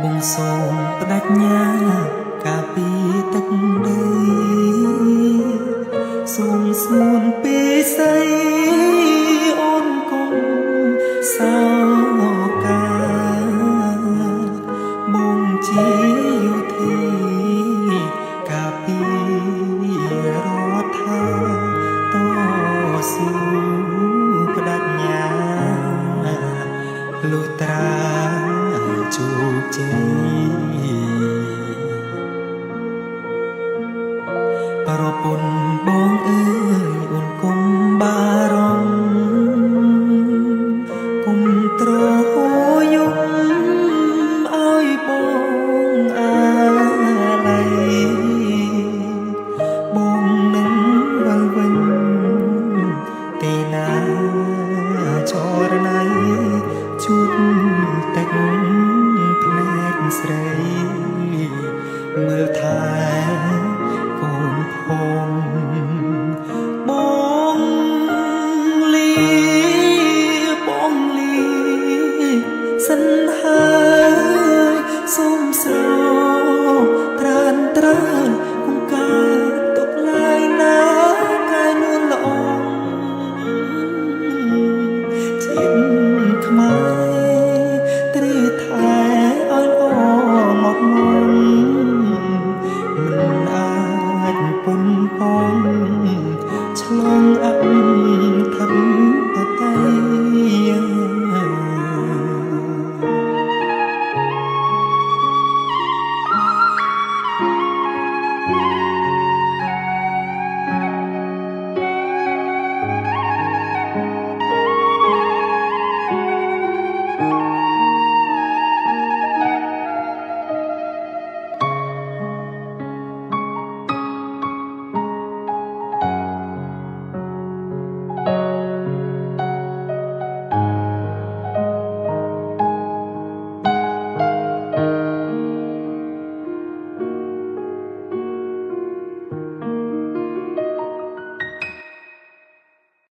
បងសូមផ្ដាច់ញាកាពីទឹកដីសូមសួនពេលស្អីអូនគង់សោកាបងជាយុធីកាពីរដ្ឋាតស៊ូផ្ដាច់ញាលុះត្រាជោគជ័យប្រពន្ធបងអើយអូនកុំបារម្ភកុំត្រយំឲ្យបងអាល័យបងនឹងវិលវិញទេណាចរណៃជួបទឹកភ្នែកស្រី